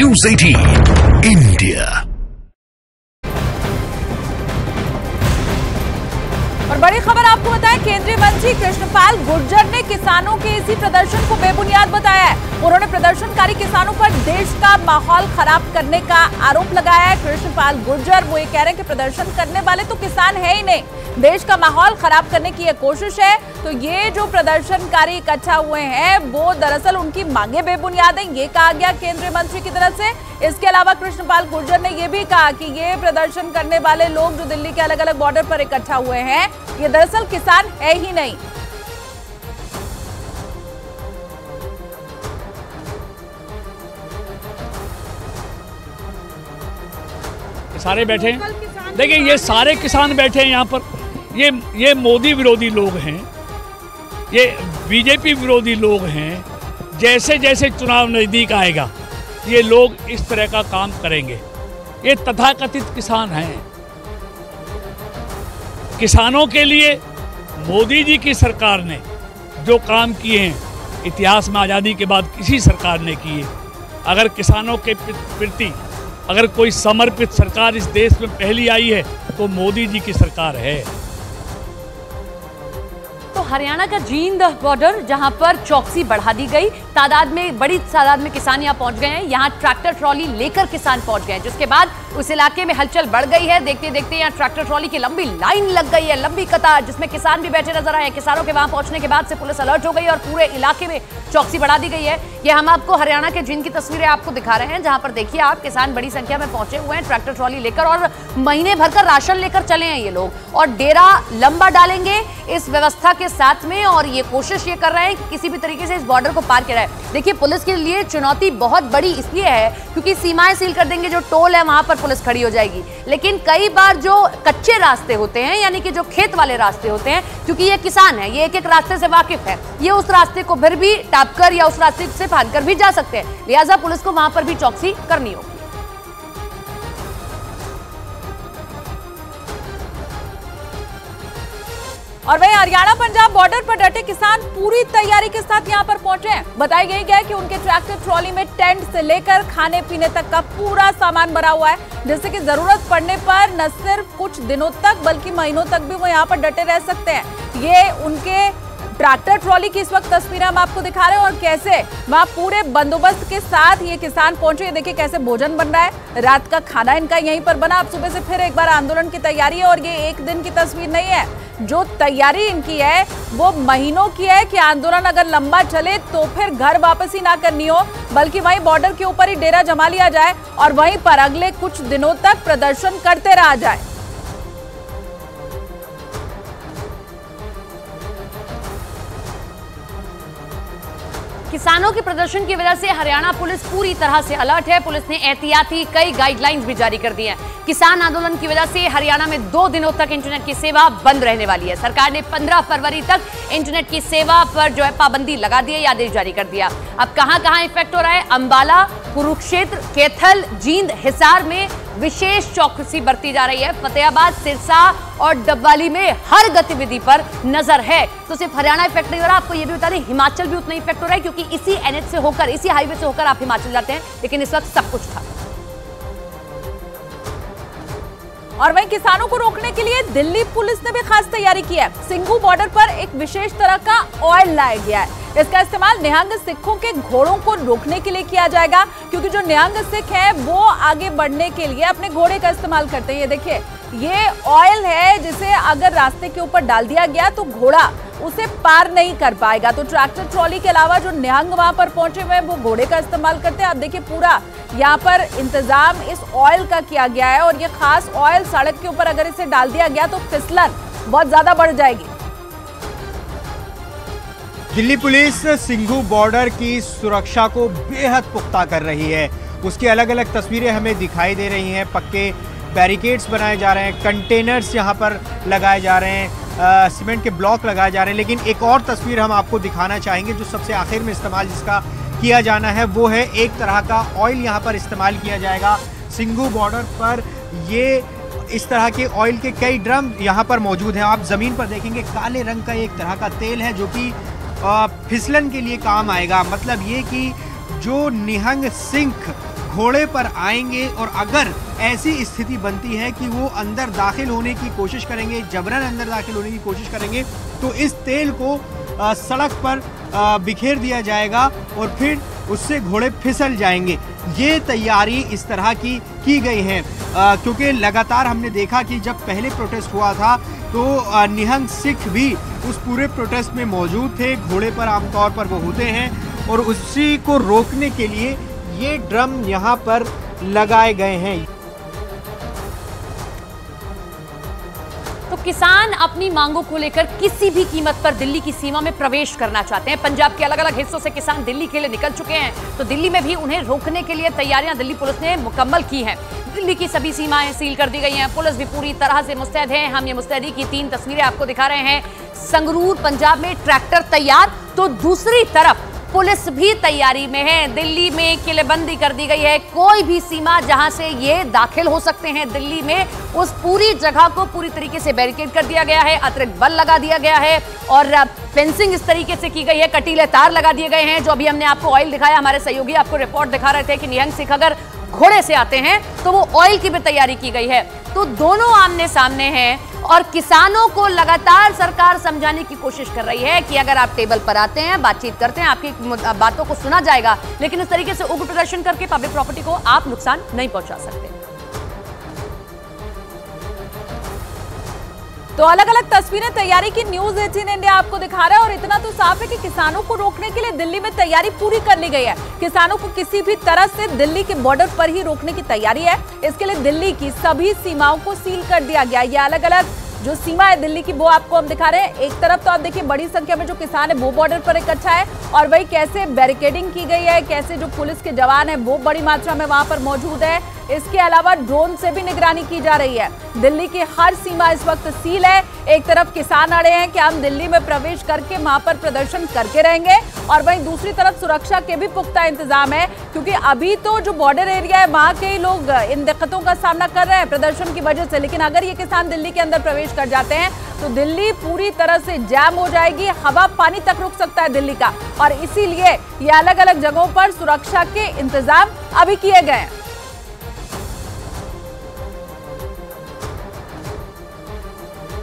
News 18 India। और बड़ी खबर आपको बताएं, केंद्रीय मंत्री कृष्णपाल गुर्जर ने किसानों के इसी प्रदर्शन को बेबुनियाद बताया है। उन्होंने प्रदर्शनकारी किसानों पर देश का माहौल खराब करने का आरोप लगाया है। कृष्णपाल गुर्जर वो ये कह रहे हैं कि प्रदर्शन करने वाले तो किसान है ही नहीं, देश का माहौल खराब करने की ये कोशिश है। तो ये जो प्रदर्शनकारी इकट्ठा हुए हैं वो दरअसल उनकी मांगे बेबुनियाद हैं, ये कहा गया केंद्रीय मंत्री की तरफ से। इसके अलावा कृष्णपाल गुर्जर ने ये भी कहा कि ये प्रदर्शन करने वाले लोग जो दिल्ली के अलग अलग बॉर्डर पर इकट्ठा हुए हैं ये दरअसल किसान है ही नहीं। सारे बैठे हैं, देखिए ये सारे किसान बैठे हैं यहाँ पर। ये मोदी विरोधी लोग हैं, ये बीजेपी विरोधी लोग हैं। जैसे जैसे चुनाव नजदीक आएगा ये लोग इस तरह का काम करेंगे। ये तथाकथित किसान हैं। किसानों के लिए मोदी जी की सरकार ने जो काम किए हैं इतिहास में आज़ादी के बाद किसी सरकार ने किए। अगर किसानों के प्रति अगर कोई समर्पित सरकार इस देश में पहली आई है तो मोदी जी की सरकार है। तो हरियाणा का जींद बॉर्डर जहां पर चौकसी बढ़ा दी गई, बड़ी तादाद में किसान यहां पहुंच गए हैं। यहां ट्रैक्टर ट्रॉली लेकर किसान पहुंच गए हैं, जिसके बाद उस इलाके में हलचल बढ़ गई है। देखते देखते यहां ट्रैक्टर ट्रॉली की लंबी लाइन लग गई है, लंबी कतार, जिसमें किसान भी बैठे नजर आए। किसानों के वहां पहुंचने के बाद से पुलिस अलर्ट हो गई और पूरे इलाके में चौकसी बढ़ा दी गई है। ये हम आपको हरियाणा के जींद की तस्वीरें आपको दिखा रहे हैं, जहां पर देखिए आप किसान बड़ी संख्या में पहुंचे हुए हैं ट्रैक्टर ट्रॉली लेकर, और महीने भर का राशन लेकर चले हैं ये लोग, और डेरा लंबा डालेंगे इस व्यवस्था के साथ में। और ये कोशिश ये कर रहे हैं कि किसी भी तरीके से इस बॉर्डर को पार कराए। देखिए पुलिस के लिए चुनौती बहुत बड़ी इसलिए है क्योंकि सीमाएं सील कर देंगे, जो टोल है वहां पर पुलिस खड़ी हो जाएगी। लेकिन कई बार जो कच्चे रास्ते होते हैं, यानी कि जो खेत वाले रास्ते होते हैं, क्योंकि ये किसान है, ये एक एक रास्ते से वाकिफ है, ये उस रास्ते को फिर भी टाप कर या उस रास्ते से फांद कर भी जा सकते हैं। लिहाजा पुलिस को वहां पर भी चौकसी करनी होगी। और वहीं हरियाणा पंजाब बॉर्डर पर डटे किसान पूरी तैयारी के साथ यहां पर पहुंचे हैं। बताई गई है कि उनके ट्रैक्टर ट्रॉली में टेंट से लेकर खाने पीने तक का पूरा सामान भरा हुआ है, जिससे कि जरूरत पड़ने पर न सिर्फ कुछ दिनों तक बल्कि महीनों तक भी वो यहां पर डटे रह सकते हैं। ये उनके ट्रैक्टर ट्रॉली की इस वक्त तस्वीरें हम आपको दिखा रहे हैं और कैसे वहां पूरे बंदोबस्त के साथ ये किसान पहुंचे। देखिए कैसे भोजन बन रहा है, रात का खाना इनका यहीं पर बना। अब सुबह से फिर एक बार आंदोलन की तैयारी है, और ये एक दिन की तस्वीर नहीं है, जो तैयारी इनकी है वो महीनों की है कि आंदोलन अगर लंबा चले तो फिर घर वापसी ना करनी हो, बल्कि वहीं बॉर्डर के ऊपर ही डेरा जमा लिया जाए और वहीं पर अगले कुछ दिनों तक प्रदर्शन करते रहा जाए। किसानों के प्रदर्शन की वजह से हरियाणा पुलिस पूरी तरह से अलर्ट है। पुलिस ने एहतियाती कई गाइडलाइंस भी जारी कर दी हैं। किसान आंदोलन की वजह से हरियाणा में 2 दिनों तक इंटरनेट की सेवा बंद रहने वाली है। सरकार ने 15 फरवरी तक इंटरनेट की सेवा पर जो है पाबंदी लगा दी है, ये आदेश जारी कर दिया। अब कहां इफेक्ट हो रहा है? अंबाला, कुरुक्षेत्र, कैथल, जींद, हिसार में विशेष चौकसी बरती जा रही है। फतेहाबाद, सिरसा और डबवाली में हर गतिविधि पर नजर है। तो सिर्फ हरियाणा इफेक्ट नहीं हो रहा, आपको यह भी बता दें हिमाचल भी उतना इफेक्ट हो रहा है, क्योंकि इसी एनएच से होकर, इसी हाईवे से होकर आप हिमाचल जाते हैं, लेकिन इस वक्त सब कुछ था। और वहीं किसानों को रोकने के लिए दिल्ली पुलिस ने भी खास तैयारी की है। सिंघू बॉर्डर पर एक विशेष तरह का ऑयल लाया गया है। इसका इस्तेमाल निहंग सिखों के घोड़ों को रोकने के लिए किया जाएगा, क्योंकि जो निहंग सिख है वो आगे बढ़ने के लिए अपने घोड़े का इस्तेमाल करते हैं। ये देखिए ये ऑयल है जिसे अगर रास्ते के ऊपर डाल दिया गया तो घोड़ा उसे पार नहीं कर पाएगा। तो ट्रैक्टर ट्रॉली के अलावा जो निहंग वहां पर पहुंचे हुए हैं वो घोड़े का इस्तेमाल करते हैं। आप देखिए पूरा यहाँ पर इंतजाम इस ऑयल का किया गया है, और ये खास ऑयल सड़क के ऊपर अगर इसे डाल दिया गया तो फिसलन बहुत ज्यादा बढ़ जाएगी। दिल्ली पुलिस सिंघू बॉर्डर की सुरक्षा को बेहद पुख्ता कर रही है। उसकी अलग अलग तस्वीरें हमें दिखाई दे रही हैं। पक्के बैरिकेड्स बनाए जा रहे हैं, कंटेनर्स यहाँ पर लगाए जा रहे हैं, सीमेंट के ब्लॉक लगाए जा रहे हैं। लेकिन एक और तस्वीर हम आपको दिखाना चाहेंगे जो सबसे आखिर में इस्तेमाल जिसका किया जाना है, वो है एक तरह का ऑयल यहाँ पर इस्तेमाल किया जाएगा। सिंघू बॉर्डर पर ये इस तरह के ऑयल के कई ड्रम यहाँ पर मौजूद हैं। आप ज़मीन पर देखेंगे काले रंग का एक तरह का तेल है जो कि फिसलन के लिए काम आएगा। मतलब ये कि जो निहंग सिख घोड़े पर आएंगे और अगर ऐसी स्थिति बनती है कि वो अंदर दाखिल होने की कोशिश करेंगे, जबरन अंदर दाखिल होने की कोशिश करेंगे, तो इस तेल को सड़क पर बिखेर दिया जाएगा और फिर उससे घोड़े फिसल जाएंगे। ये तैयारी इस तरह की गई है क्योंकि लगातार हमने देखा कि जब पहले प्रोटेस्ट हुआ था तो निहंग सिख भी उस पूरे प्रोटेस्ट में मौजूद थे। घोड़े पर आमतौर पर वो होते हैं और उसी को रोकने के लिए ये ड्रम यहाँ पर लगाए गए हैं। तो किसान अपनी मांगों को लेकर किसी भी कीमत पर दिल्ली की सीमा में प्रवेश करना चाहते हैं। पंजाब के अलग अलग हिस्सों से किसान दिल्ली के लिए निकल चुके हैं, तो दिल्ली में भी उन्हें रोकने के लिए तैयारियां दिल्ली पुलिस ने मुकम्मल की हैं। दिल्ली की सभी सीमाएं सील कर दी गई हैं, पुलिस भी पूरी तरह से मुस्तैद है। हम ये मुस्तैदी की 3 तस्वीरें आपको दिखा रहे हैं। संगरूर पंजाब में ट्रैक्टर तैयार, तो दूसरी तरफ पुलिस भी तैयारी में है। दिल्ली में किलेबंदी कर दी गई है। कोई भी सीमा जहां से ये दाखिल हो सकते हैं दिल्ली में, उस पूरी जगह को पूरी तरीके से बैरिकेड कर दिया गया है, अतिरिक्त बल लगा दिया गया है और फेंसिंग इस तरीके से की गई है, कटीले तार लगा दिए गए हैं। जो अभी हमने आपको ऑयल दिखाया, हमारे सहयोगी आपको रिपोर्ट दिखा रहे थे कि निहंग सिख अगर घोड़े से आते हैं तो वो ऑयल की भी तैयारी की गई है। तो दोनों आमने सामने हैं और किसानों को लगातार सरकार समझाने की कोशिश कर रही है कि अगर आप टेबल पर आते हैं, बातचीत करते हैं, आपकी बातों को सुना जाएगा, लेकिन इस तरीके से उग्र प्रदर्शन करके पब्लिक प्रॉपर्टी को आप नुकसान नहीं पहुंचा सकते। तो अलग अलग तस्वीरें तैयारी की न्यूज 18 इंडिया आपको दिखा रहा है और इतना तो साफ है कि किसानों को रोकने के लिए दिल्ली में तैयारी पूरी कर ली गई है। किसानों को किसी भी तरह से दिल्ली के बॉर्डर पर ही रोकने की तैयारी है। इसके लिए दिल्ली की सभी सीमाओं को सील कर दिया गया। ये अलग अलग जो सीमा है दिल्ली की वो आपको हम दिखा रहे हैं। एक तरफ तो आप देखिए बड़ी संख्या में जो किसान है वो बॉर्डर पर इकट्ठा है और वही कैसे बैरिकेडिंग की गई है, कैसे जो पुलिस के जवान है वो बड़ी मात्रा में वहां पर मौजूद है। इसके अलावा ड्रोन से भी निगरानी की जा रही है। दिल्ली की हर सीमा इस वक्त सील है। एक तरफ किसान अड़े हैं कि हम दिल्ली में प्रवेश करके वहां पर प्रदर्शन करके रहेंगे और वहीं दूसरी तरफ सुरक्षा के भी पुख्ता इंतजाम है, क्योंकि अभी तो जो बॉर्डर एरिया है वहां के लोग इन दिक्कतों का सामना कर रहे हैं प्रदर्शन की वजह से, लेकिन अगर ये किसान दिल्ली के अंदर प्रवेश कर जाते हैं तो दिल्ली पूरी तरह से जैम हो जाएगी। हवा पानी तक रुक सकता है दिल्ली का और इसीलिए ये अलग अलग जगहों पर सुरक्षा के इंतजाम अभी किए गए हैं।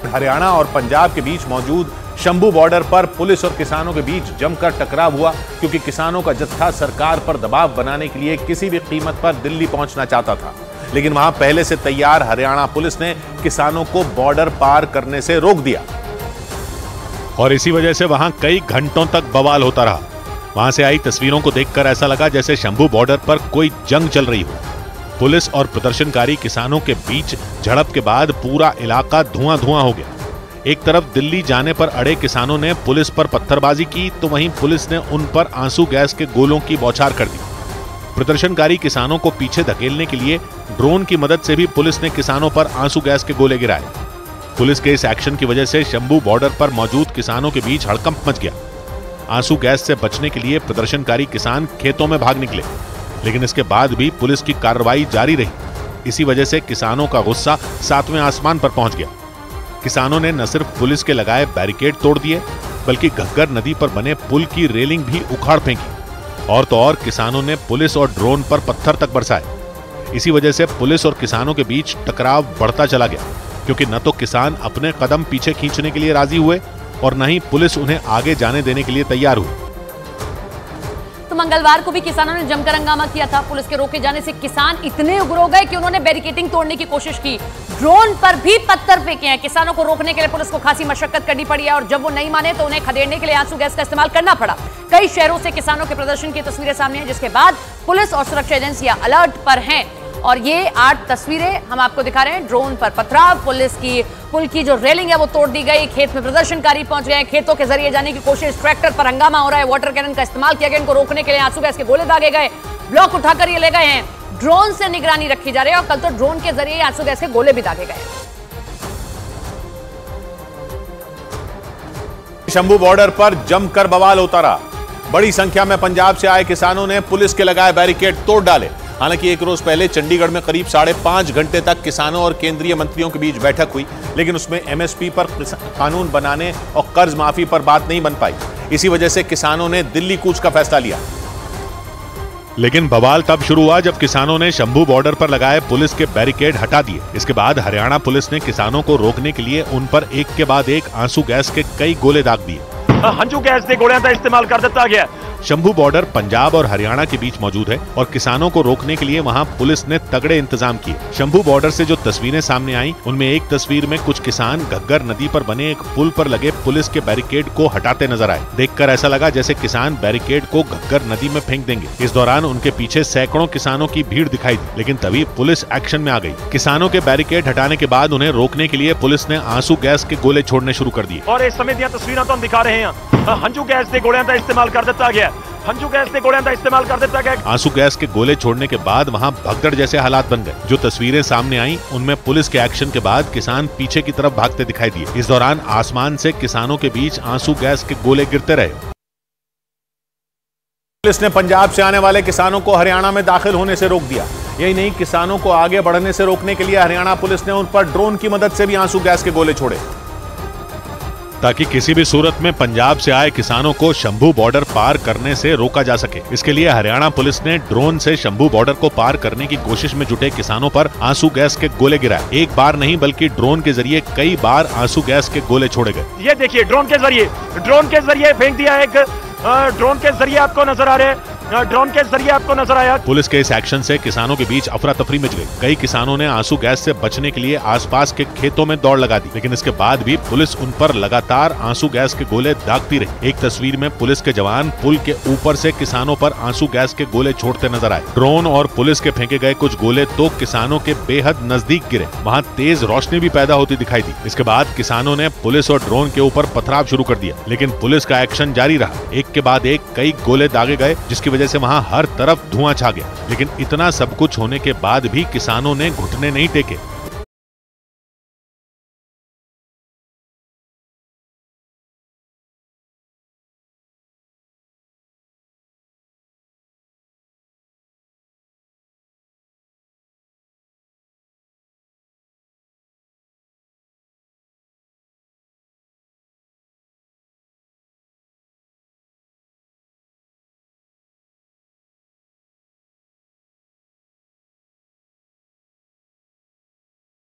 हरियाणा और पंजाब के बीच मौजूद शंभू बॉर्डर पर पुलिस और किसानों के बीच जमकर टकराव हुआ, क्योंकि किसानों का जत्था सरकार पर दबाव बनाने के लिए किसी भी कीमत पर दिल्ली पहुंचना चाहता था। लेकिन वहां पहले से तैयार हरियाणा पुलिस ने किसानों को बॉर्डर पार करने से रोक दिया और इसी वजह से वहां कई घंटों तक बवाल होता रहा। वहां से आई तस्वीरों को देखकर ऐसा लगा जैसे शंभू बॉर्डर पर कोई जंग चल रही हो। पुलिस और प्रदर्शनकारी किसानों के बीच झड़प के बाद पूरा इलाका धुआं-धुआं हो गया। एक तरफ दिल्ली जाने पर अड़े किसानों ने पुलिस पर पत्थरबाजी की, तो वहीं पुलिस ने उन पर आंसू गैस के गोलों की बौछार कर दी। प्रदर्शनकारी किसानों को पीछे धकेलने के लिए ड्रोन की मदद से भी पुलिस ने किसानों पर आंसू गैस के गोले गिराए। पुलिस के इस एक्शन की वजह से शंभू बॉर्डर पर मौजूद किसानों के बीच हड़कंप मच गया। आंसू गैस से बचने के लिए प्रदर्शनकारी किसान खेतों में भाग निकले, लेकिन इसके बाद भी पुलिस की कार्रवाई जारी रही। इसी वजह से किसानों का गुस्सा 7वें आसमान पर पहुंच गया। किसानों ने न सिर्फ पुलिस के लगाए बैरिकेड तोड़ दिए, बल्कि घग्गर नदी पर बने पुल की रेलिंग भी उखाड़ फेंकी। और तो और किसानों ने पुलिस और ड्रोन पर पत्थर तक बरसाए। इसी वजह से पुलिस और किसानों के बीच टकराव बढ़ता चला गया, क्योंकि न तो किसान अपने कदम पीछे खींचने के लिए राजी हुए और न ही पुलिस उन्हें आगे जाने देने के लिए तैयार हुई। तो मंगलवार को भी किसानों ने जमकर हंगामा किया था। पुलिस के रोके जाने से किसान इतने उग्र हो गए कि उन्होंने बैरिकेडिंग तोड़ने की कोशिश की, ड्रोन पर भी पत्थर फेंके हैं। किसानों को रोकने के लिए पुलिस को खासी मशक्कत करनी पड़ी है और जब वो नहीं माने तो उन्हें खदेड़ने के लिए आंसू गैस का इस्तेमाल करना पड़ा। कई शहरों से किसानों के प्रदर्शन की तस्वीरें सामने हैं, जिसके बाद पुलिस और सुरक्षा एजेंसियां अलर्ट पर हैं। और ये 8 तस्वीरें हम आपको दिखा रहे हैं। ड्रोन पर पथराव, पुलिस की पुल की जो रेलिंग है वो तोड़ दी गई, खेत में प्रदर्शनकारी पहुंच गए, खेतों के जरिए जाने की कोशिश, ट्रैक्टर पर हंगामा हो रहा है, वाटर कैनन का इस्तेमाल किया गया, इनको रोकने के लिए आंसू गैस के गोले दागे गए, ब्लॉक उठाकर ये ले गए हैं, ड्रोन से निगरानी रखी जा रही है और कल तो ड्रोन के जरिए आंसू गैस के गोले भी दागे गए। शंभू बॉर्डर पर जमकर बवाल होता रहा। बड़ी संख्या में पंजाब से आए किसानों ने पुलिस के लगाए बैरिकेड तोड़ डाले। हालांकि एक रोज पहले चंडीगढ़ में करीब 5.5 घंटे तक किसानों और केंद्रीय मंत्रियों के बीच बैठक हुई, लेकिन उसमें एमएसपी पर कानून बनाने और कर्ज माफी पर बात नहीं बन पाई। इसी वजह से किसानों ने दिल्ली कूच का फैसला लिया। लेकिन बवाल तब शुरू हुआ जब किसानों ने शंभू बॉर्डर पर लगाए पुलिस के बैरिकेड हटा दिए। इसके बाद हरियाणा पुलिस ने किसानों को रोकने के लिए उन पर एक के बाद एक आंसू गैस के कई गोले दाग दिए। हंजू गैस के गोलियां का इस्तेमाल कर दिया गया। शंभू बॉर्डर पंजाब और हरियाणा के बीच मौजूद है और किसानों को रोकने के लिए वहां पुलिस ने तगड़े इंतजाम किए। शंभू बॉर्डर से जो तस्वीरें सामने आई, उनमें एक तस्वीर में कुछ किसान घग्गर नदी पर बने एक पुल पर लगे पुलिस के बैरिकेड को हटाते नजर आए। देखकर ऐसा लगा जैसे किसान बैरिकेड को घग्गर नदी में फेंक देंगे। इस दौरान उनके पीछे सैकड़ों किसानों की भीड़ दिखाई दी, लेकिन तभी पुलिस एक्शन में आ गई। किसानों के बैरिकेड हटाने के बाद उन्हें रोकने के लिए पुलिस ने आंसू गैस के गोले छोड़ने शुरू कर दिए। और इस समय दी तस्वीरें तो हम दिखा रहे हैं, हंजू गैस के गोलियां का इस्तेमाल कर दिया गया। हंजू गैस के गोलियां का इस्तेमाल कर दिया गया। आंसू गैस के गोले छोड़ने के बाद वहां भगदड़ जैसे हालात बन गए। जो तस्वीरें सामने आई, उनमें पुलिस के एक्शन के बाद किसान पीछे की तरफ भागते दिखाई दिए। इस दौरान आसमान से किसानों के बीच आंसू गैस के गोले गिरते रहे। पुलिस ने पंजाब से आने वाले किसानों को हरियाणा में दाखिल होने से रोक दिया। यही नहीं, किसानों को आगे बढ़ने से रोकने के लिए हरियाणा पुलिस ने उन पर ड्रोन की मदद से भी आंसू गैस के गोले छोड़े, ताकि किसी भी सूरत में पंजाब से आए किसानों को शंभू बॉर्डर पार करने से रोका जा सके। इसके लिए हरियाणा पुलिस ने ड्रोन से शंभू बॉर्डर को पार करने की कोशिश में जुटे किसानों पर आंसू गैस के गोले गिराए। एक बार नहीं बल्कि ड्रोन के जरिए कई बार आंसू गैस के गोले छोड़े गए। ये देखिए ड्रोन के जरिए फेंक दिया। एक ड्रोन के जरिए आपको नजर आ रहे हैं, ड्रोन के जरिए आपको नजर आया। पुलिस के इस एक्शन से किसानों के बीच अफरा तफरी मच गई। कई किसानों ने आंसू गैस से बचने के लिए आसपास के खेतों में दौड़ लगा दी, लेकिन इसके बाद भी पुलिस उन पर लगातार आंसू गैस के गोले दागती रही। एक तस्वीर में पुलिस के जवान पुल के ऊपर से किसानों पर आंसू गैस के गोले छोड़ते नजर आए। ड्रोन और पुलिस के फेंके गए कुछ गोले तो किसानों के बेहद नजदीक गिरे। वहाँ तेज रोशनी भी पैदा होती दिखाई दी। इसके बाद किसानों ने पुलिस और ड्रोन के ऊपर पथराव शुरू कर दिया, लेकिन पुलिस का एक्शन जारी रहा। एक के बाद एक कई गोले दागे गए, जिसकी वजह से वहाँ हर तरफ धुआं छा गया। लेकिन इतना सब कुछ होने के बाद भी किसानों ने घुटने नहीं टेके।